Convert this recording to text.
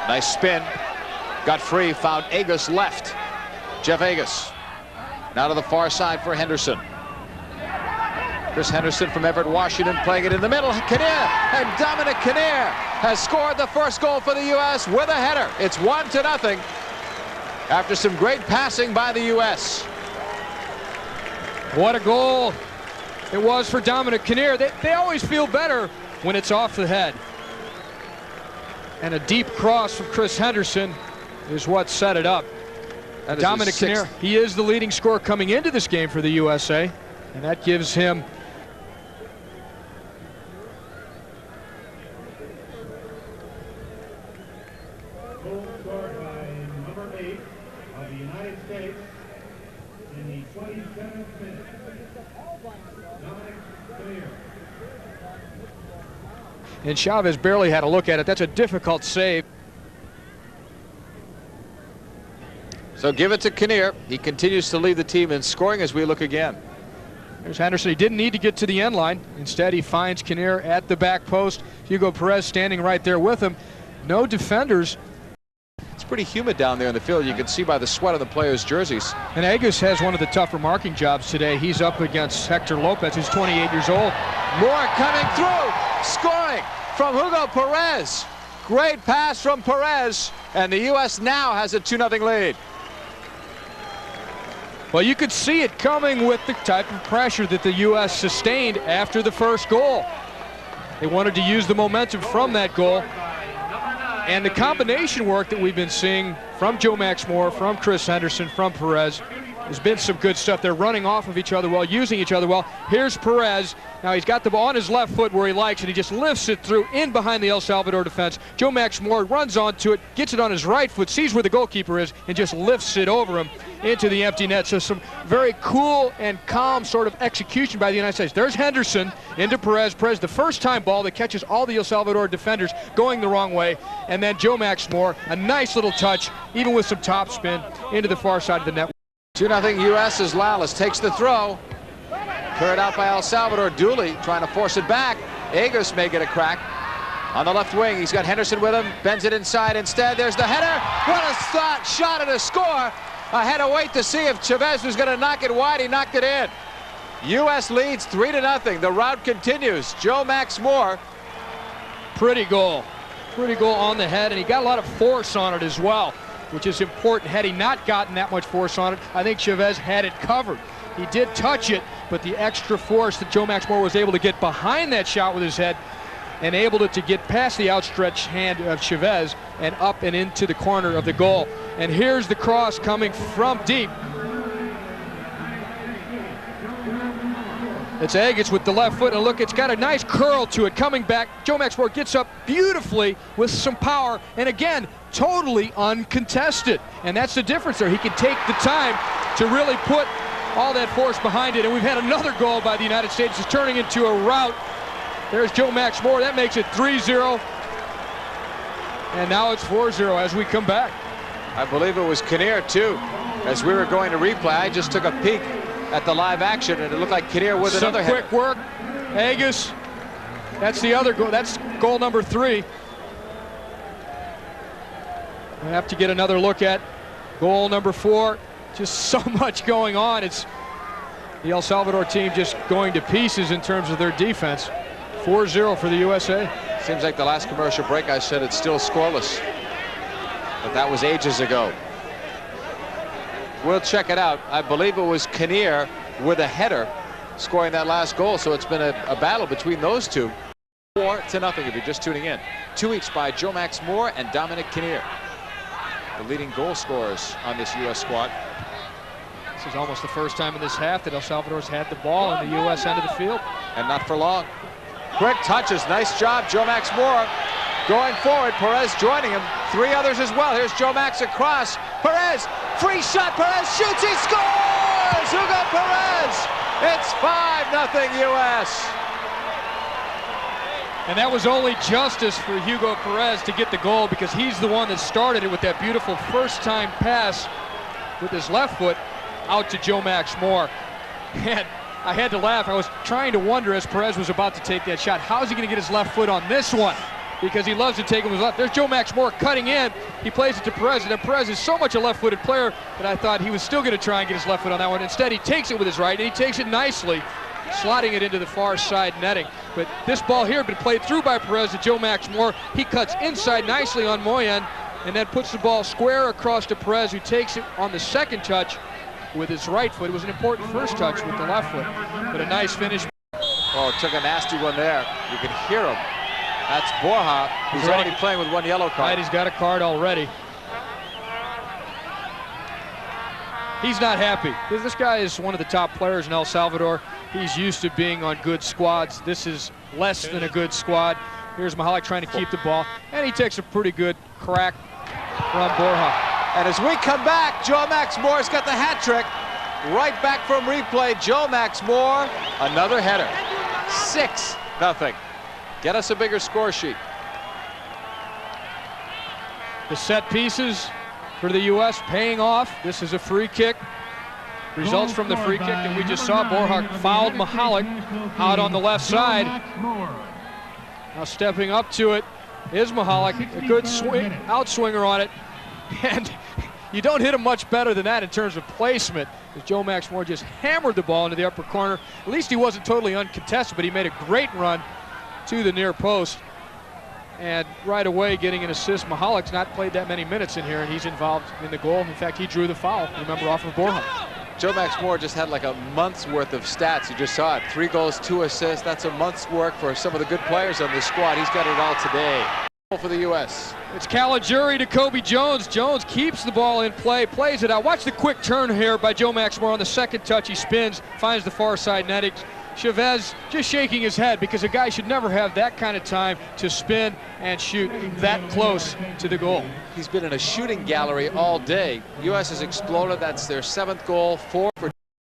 Nice spin. Got free, found Agus left. Jeff Agus. Now to the far side for Henderson. Chris Henderson from Everett, Washington, playing it in the middle. Kinnear, and Dominic Kinnear has scored the first goal for the U.S. with a header. It's 1-0 after some great passing by the U.S. What a goal it was for Dominic Kinnear. They always feel better when it's off the head. And a deep cross from Chris Henderson is what set it up. Dominic Kinnear, he is the leading scorer coming into this game for the USA, and that gives him goal scored by number 8 of the United States in the 27th minute. Dominic Kinnear. And Chavez barely had a look at it. That's a difficult save. So give it to Kinnear. He continues to lead the team in scoring as we look again. There's Henderson. He didn't need to get to the end line. Instead, he finds Kinnear at the back post. Hugo Perez standing right there with him. No defenders. It's pretty humid down there in the field. You can see by the sweat on the players' jerseys. And Agus has one of the tougher marking jobs today. He's up against Hector Lopez, who's 28 years old. Moore coming through, scoring from Hugo Perez. Great pass from Perez, and the U.S. now has a 2-0 lead. Well, you could see it coming with the type of pressure that the U.S. sustained after the first goal. They wanted to use the momentum from that goal. And the combination work that we've been seeing from Joe Max Moore, from Chris Henderson, from Perez, has been some good stuff. They're running off of each other well, using each other well. Here's Perez. Now he's got the ball on his left foot where he likes, and he just lifts it through in behind the El Salvador defense. Joe Max Moore runs onto it, gets it on his right foot, sees where the goalkeeper is, and just lifts it over him into the empty net. So some very cool and calm sort of execution by the United States. There's Henderson into Perez. Perez, the first time ball that catches all the El Salvador defenders going the wrong way. And then Joe Max Moore, a nice little touch, even with some topspin, into the far side of the net. 2-0 U.S. as Lalas takes the throw. Carried out by El Salvador. Dooley trying to force it back. Agus may get a crack on the left wing. He's got Henderson with him. Bends it inside instead. There's the header. What a shot and a score. I had to wait to see if Chavez was going to knock it wide. He knocked it in. U.S. leads 3-0. The rout continues. Joe Max Moore. Pretty goal. Pretty goal on the head, and he got a lot of force on it as well, which is important. Had he not gotten that much force on it, I think Chavez had it covered. He did touch it, but the extra force that Joe Max Moore was able to get behind that shot with his head enabled it to get past the outstretched hand of Chavez and up and into the corner of the goal. And here's the cross coming from deep. It's Agus with the left foot, and look, it's got a nice curl to it coming back. Joe Max Moore gets up beautifully with some power, and again, totally uncontested. And that's the difference there. He can take the time to really put all that force behind it. And we've had another goal by the United States. It's turning into a rout. There's Joe Max Moore. That makes it 3-0. And now it's 4-0 as we come back. I believe it was Kinnear, too. As we were going to replay, I just took a peek at the live action, and it looked like Kinnear with another header. Quick work. Agus. That's the other goal. That's goal number 3. We have to get another look at goal number 4. Just so much going on. It's the El Salvador team just going to pieces in terms of their defense. 4-0 for the USA. Seems like the last commercial break I said it's still scoreless, but that was ages ago. We'll check it out. I believe it was Kinnear with a header scoring that last goal, so it's been a battle between those two. 4-0 if you're just tuning in. 2 each by Joe Max Moore and Dominic Kinnear, the leading goal scorers on this U.S. squad. This is almost the first time in this half that El Salvador's had the ball in the U.S. end of the field. And not for long. Quick touches. Nice job, Joe Max Moore. Going forward, Perez joining him. 3 others as well. Here's Joe Max across. Perez, free shot. Perez shoots. He scores! Hugo Perez! It's 5-0 U.S. And that was only justice for Hugo Perez to get the goal, because he's the one that started it with that beautiful first-time pass with his left foot out to Joe Max Moore. And I had to laugh. I was trying to wonder as Perez was about to take that shot, how's he going to get his left foot on this one? because he loves to take him with his left. There's Joe Max Moore cutting in. He plays it to Perez, and Perez is so much a left-footed player that I thought he was still going to try and get his left foot on that one. Instead, he takes it with his right, and he takes it nicely, sliding it into the far side netting. But this ball here had been played through by Perez to Joe Max Moore. He cuts inside nicely on Moyen, and then puts the ball square across to Perez, who takes it on the second touch with his right foot. It was an important first touch with the left foot, but a nice finish. Oh, took a nasty one there. You can hear him. That's Borja, who's already playing with one yellow card. Right, he's got a card already. He's not happy. This guy is one of the top players in El Salvador. He's used to being on good squads. This is less than a good squad. Here's Mihalik trying to keep the ball, and he takes a pretty good crack from Borja. And as we come back, Joe Max Moore's got the hat trick. Right back from replay, Joe Max Moore, another header. 6-0. Get us a bigger score sheet. The set pieces for the U.S. paying off. This is a free kick. Results from the free kick that we just saw. Borja fouled Mihalik out on the left side. Now stepping up to it is Mihalik. A good swing, outswinger on it. And you don't hit him much better than that in terms of placement, as Joe Max Moore just hammered the ball into the upper corner. At least he wasn't totally uncontested, but he made a great run to the near post. And right away getting an assist. Mihalik's not played that many minutes in here, and he's involved in the goal. In fact, he drew the foul, remember, off of Borja. Joe Max Moore just had like a month's worth of stats. You just saw it. 3 goals, 2 assists. That's a month's work for some of the good players on this squad. He's got it all today. For the U.S. It's Caligiuri to Kobe Jones. Jones keeps the ball in play, plays it out. Watch the quick turn here by Joe Max Moore on the second touch. He spins, finds the far side netting. Chavez just shaking his head because a guy should never have that kind of time to spin and shoot that close to the goal. He's been in a shooting gallery all day. U.S. has exploded. That's their 7th goal, 4 for